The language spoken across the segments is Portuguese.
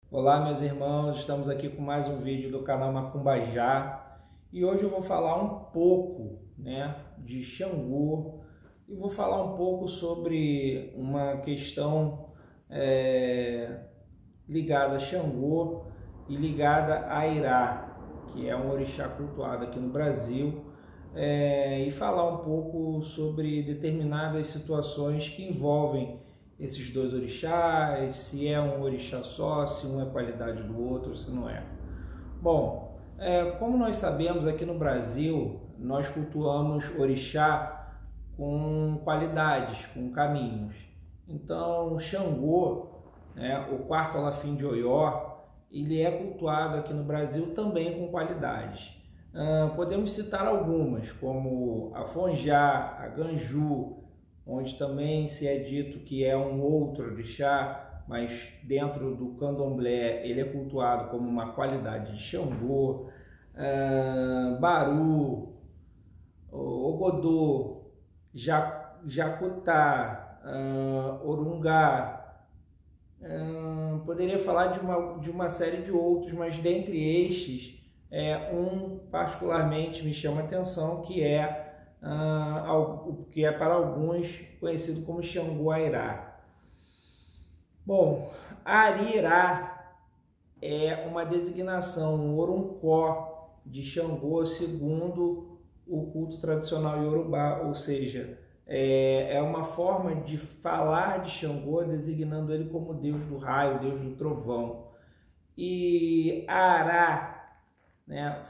Olá, meus irmãos, estamos aqui com mais um vídeo do canal Macumbajá e hoje eu vou falar um pouco, de Xangô e vou falar um pouco sobre uma questão ligada a Xangô e ligada a Irá, que é um orixá cultuado aqui no Brasil, e falar um pouco sobre determinadas situações que envolvem esses dois orixás, se é um orixá só, se um é qualidade do outro, se não é. Bom, como nós sabemos, aqui no Brasil, nós cultuamos orixá com qualidades, com caminhos. Então, Xangô, o quarto alafim de Oió, ele é cultuado aqui no Brasil também com qualidades. Podemos citar algumas, como a Fonjá, a Ganju, onde também se é dito que é um outro orixá, mas dentro do candomblé ele é cultuado como uma qualidade de Xangô, Baru, Ogodô, Jacutá, Orungá. Poderia falar de uma série de outros, mas dentre estes, um particularmente me chama a atenção, que é para alguns conhecido como Xangô Airá. Bom, Arirá é uma designação, um oruncó de Xangô segundo o culto tradicional iorubá, ou seja, é uma forma de falar de Xangô designando ele como deus do raio, deus do trovão. E Ará,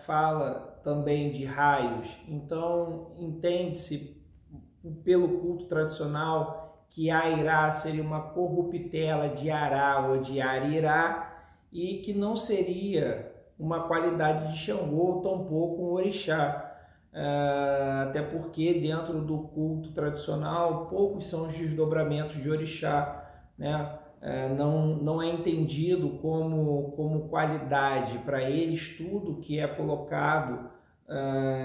fala também de raios, então entende-se pelo culto tradicional que Airá seria uma corruptela de Ará ou de Arirá e que não seria uma qualidade de Xangô, tampouco um orixá, até porque dentro do culto tradicional poucos são os desdobramentos de orixá, não é entendido como qualidade para eles tudo que é colocado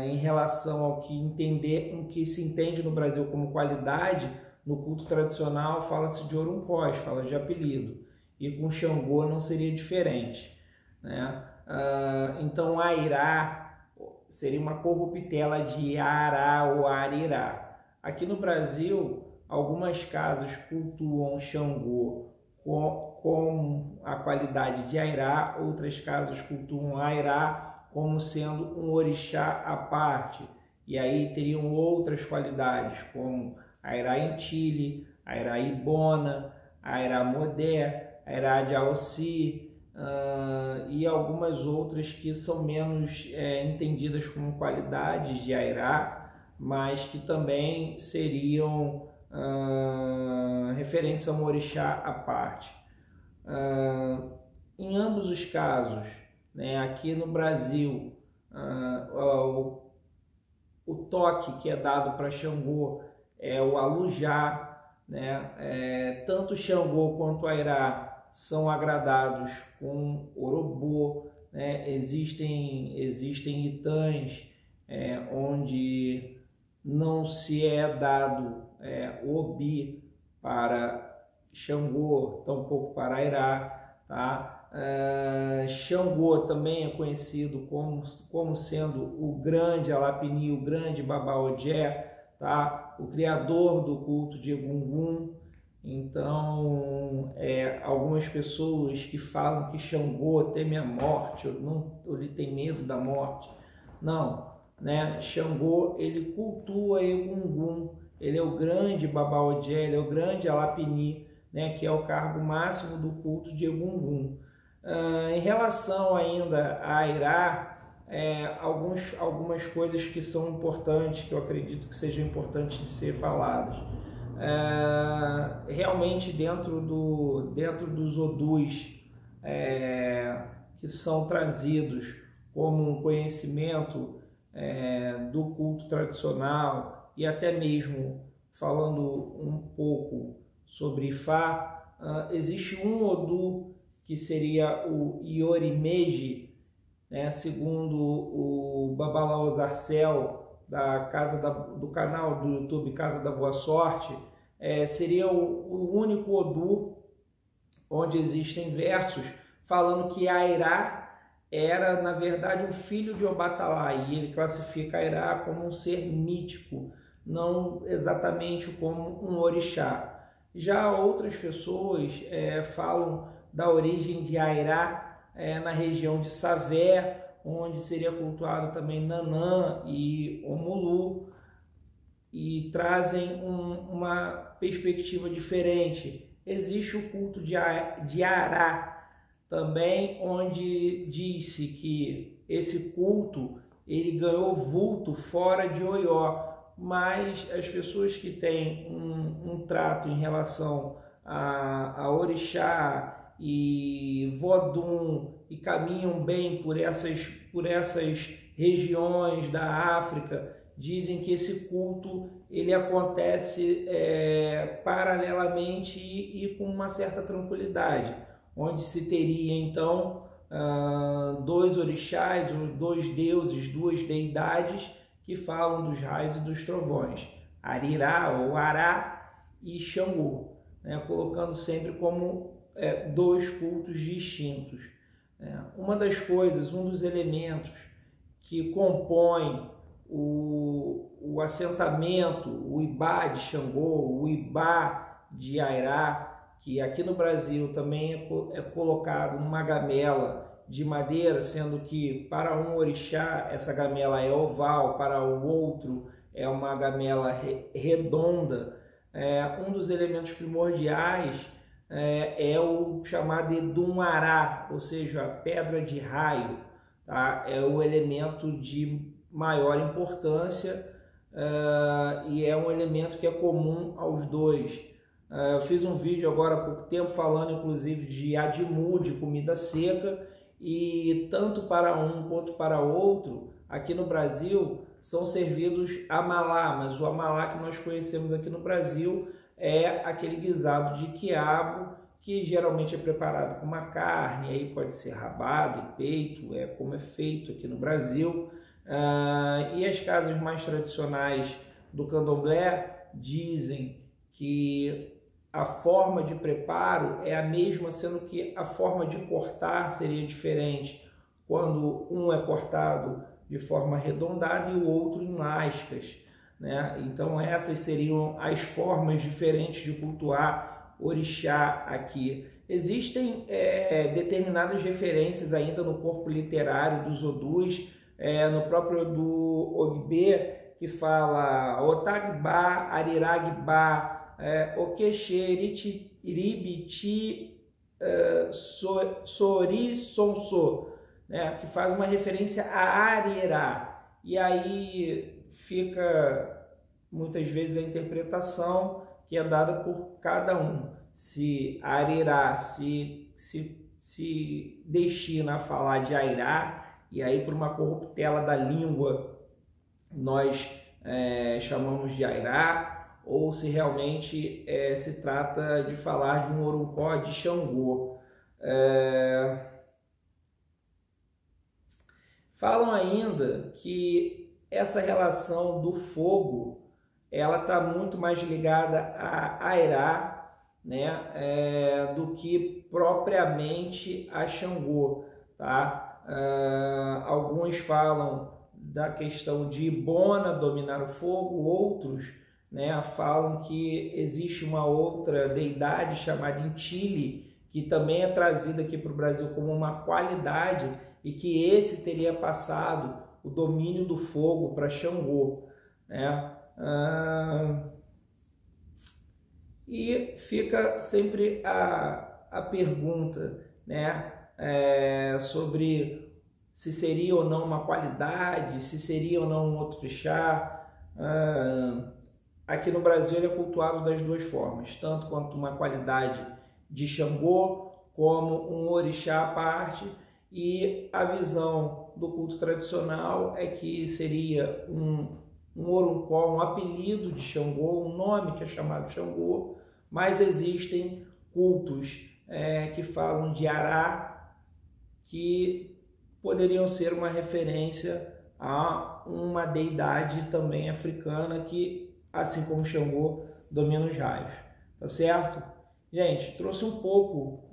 em relação ao que se entende no Brasil como qualidade. No culto tradicional fala-se de oruncós, fala de apelido, e com Xangô não seria diferente, então Airá seria uma corruptela de Ará ou Arirá. Aqui no Brasil algumas casas cultuam Xangô com a qualidade de Airá, outras casas cultuam Airá como sendo um orixá à parte, e aí teriam outras qualidades, como Airá Intile, Airá Ibona, Airá Modé, Airá de Aossi, e algumas outras que são menos entendidas como qualidades de Airá, mas que também seriam referentes a um orixá à parte. Em ambos os casos, aqui no Brasil, o toque que é dado para Xangô é o alujá, tanto Xangô quanto Airá são agradados com orobô, existem itãs onde não se é dado obi para Xangô, tampouco para Airá, tá? Xangô também é conhecido como sendo o grande Alapini, o grande Babaodjé, tá? O criador do culto de Egungun. Então, algumas pessoas que falam que Xangô teme a morte, ou ele tem medo da morte, não. Xangô, ele cultua Egungun, ele é o grande Babaodjé, ele é o grande Alapini, que é o cargo máximo do culto de Egungun. Em relação ainda a Airá, algumas coisas que são importantes, que eu acredito que sejam importantes de ser faladas. Realmente dentro dos odus que são trazidos como um conhecimento do culto tradicional, e até mesmo falando um pouco sobre Ifá, existe um odu que seria o Iorimeji, segundo o Babalaô Zarcel, do canal do YouTube Casa da Boa Sorte, seria o único odu onde existem versos falando que Airá era, na verdade, um filho de Obatalá, e ele classifica Airá como um ser mítico, não exatamente como um orixá. Já outras pessoas falam da origem de Airá na região de Savé, onde seria cultuado também Nanã e Omulu, e trazem uma perspectiva diferente. Existe o culto de Ará também, onde disse que esse culto ele ganhou vulto fora de Oió, mas as pessoas que têm um trato em relação a orixá e vodum e caminham bem por essas regiões da África, dizem que esse culto ele acontece paralelamente e com uma certa tranquilidade, onde se teria então dois orixás, dois deuses, duas deidades que falam dos raios e dos trovões, Arirá ou Ará e Xangô, né, colocando sempre como dois cultos distintos. Uma das coisas, um dos elementos que compõem o assentamento, o Ibá de Xangô, o Ibá de Airá, que aqui no Brasil também é colocado numa gamela de madeira, sendo que para um orixá essa gamela é oval, para o outro é uma gamela redonda. Um dos elementos primordiais é o chamado Edum-Ará, ou seja, a pedra de raio, tá? É o elemento de maior importância e é um elemento que é comum aos dois. Eu fiz um vídeo agora há pouco tempo falando inclusive de adimu, de comida seca, e tanto para um quanto para outro, aqui no Brasil, são servidos amalá, mas o amalá que nós conhecemos aqui no Brasil é aquele guisado de quiabo, que geralmente é preparado com uma carne, aí pode ser rabado e peito, como é feito aqui no Brasil. E as casas mais tradicionais do candomblé dizem que a forma de preparo é a mesma, sendo que a forma de cortar seria diferente, quando um é cortado de forma arredondada e o outro em lascas, né? Então essas seriam as formas diferentes de cultuar orixá aqui. Existem determinadas referências ainda no corpo literário dos odus, no próprio do Ogbê, que fala Otagbá, Ariragbá, Okexeriti, Iribiti, Sori, Sonso, né, que faz uma referência a Arirá. E aí fica muitas vezes a interpretação que é dada por cada um. Se Arirá se destina a falar de Airá, e aí por uma corruptela da língua nós chamamos de Airá, ou se realmente se trata de falar de um Oruncó de Xangô. Falam ainda que essa relação do fogo ela está muito mais ligada a Airá, né, do que propriamente a Xangô, tá? Alguns falam da questão de Ibona dominar o fogo, outros, né, falam que existe uma outra deidade chamada Intili, que também é trazida aqui para o Brasil como uma qualidade, e que esse teria passado o domínio do fogo para Xangô, né? E fica sempre a pergunta, né, sobre se seria ou não uma qualidade, se seria ou não um outro orixá. Aqui no Brasil ele é cultuado das duas formas, tanto quanto uma qualidade de Xangô, como um orixá à parte, e a visão do culto tradicional é que seria um Oruncó, um apelido de Xangô, um nome que é chamado Xangô, mas existem cultos que falam de Ará, que poderiam ser uma referência a uma deidade também africana que, assim como Xangô, domina os raios, tá certo? Gente, trouxe um pouco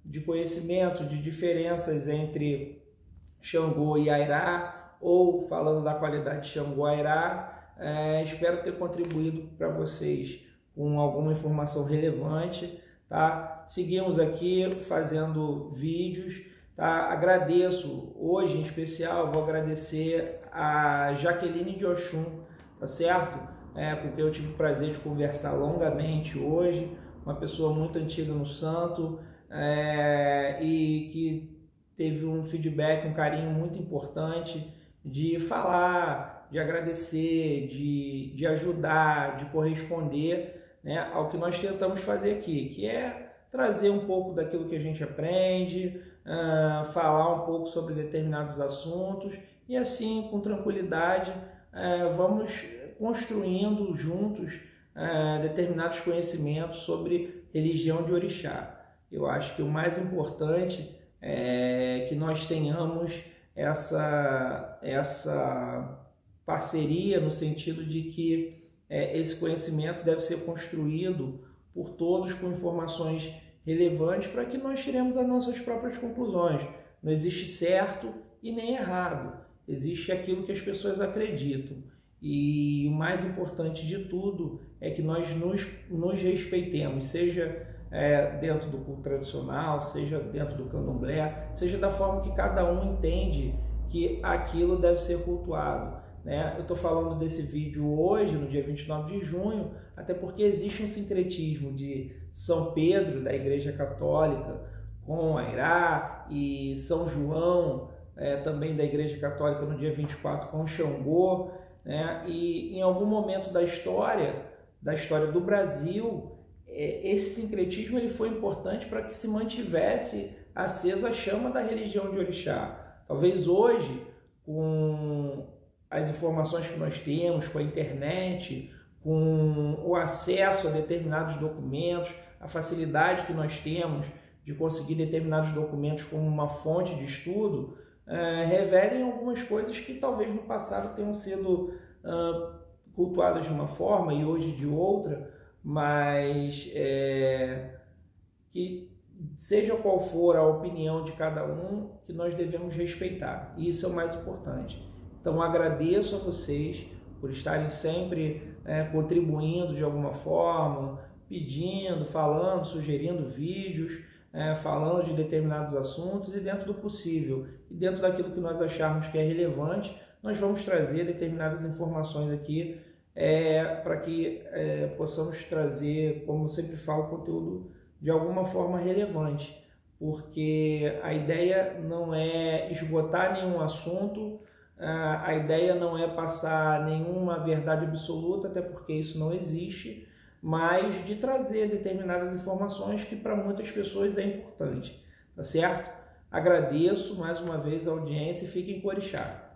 de conhecimento, de diferenças entre Xangô e Airá, ou falando da qualidade de Xangô Airá, espero ter contribuído para vocês com alguma informação relevante, tá? Seguimos aqui fazendo vídeos, tá? Agradeço, hoje em especial, vou agradecer a Jaqueline de Oxum, tá certo? Com quem eu tive o prazer de conversar longamente hoje, uma pessoa muito antiga no santo, e que teve um feedback, um carinho muito importante de falar, de agradecer, de ajudar, de corresponder, né, ao que nós tentamos fazer aqui, que é trazer um pouco daquilo que a gente aprende, falar um pouco sobre determinados assuntos e assim, com tranquilidade, vamos construindo juntos determinados conhecimentos sobre religião de orixá. Eu acho que o mais importante é que nós tenhamos essa parceria no sentido de que esse conhecimento deve ser construído por todos com informações relevantes para que nós tiremos as nossas próprias conclusões. Não existe certo e nem errado, existe aquilo que as pessoas acreditam. E o mais importante de tudo é que nós nos respeitemos, seja dentro do culto tradicional, seja dentro do candomblé, seja da forma que cada um entende que aquilo deve ser cultuado, né? Eu estou falando desse vídeo hoje, no dia 29 de junho, até porque existe um sincretismo de São Pedro, da Igreja Católica, com Airá, e São João, também da Igreja Católica, no dia 24, com Xangô, né? E em algum momento da história do Brasil, esse sincretismo ele foi importante para que se mantivesse acesa a chama da religião de orixá. Talvez hoje, com as informações que nós temos, com a internet, com o acesso a determinados documentos, a facilidade que nós temos de conseguir determinados documentos como uma fonte de estudo, revelem algumas coisas que talvez no passado tenham sido cultuadas de uma forma e hoje de outra, mas que seja qual for a opinião de cada um, que nós devemos respeitar. E isso é o mais importante. Então agradeço a vocês por estarem sempre contribuindo de alguma forma, pedindo, falando, sugerindo vídeos, falando de determinados assuntos, e dentro do possível e dentro daquilo que nós acharmos que é relevante, nós vamos trazer determinadas informações aqui para que possamos trazer, como eu sempre falo, conteúdo de alguma forma relevante, porque a ideia não é esgotar nenhum assunto, a ideia não é passar nenhuma verdade absoluta, até porque isso não existe, mas de trazer determinadas informações que para muitas pessoas é importante, tá certo? Agradeço mais uma vez a audiência e fiquem com o orixá.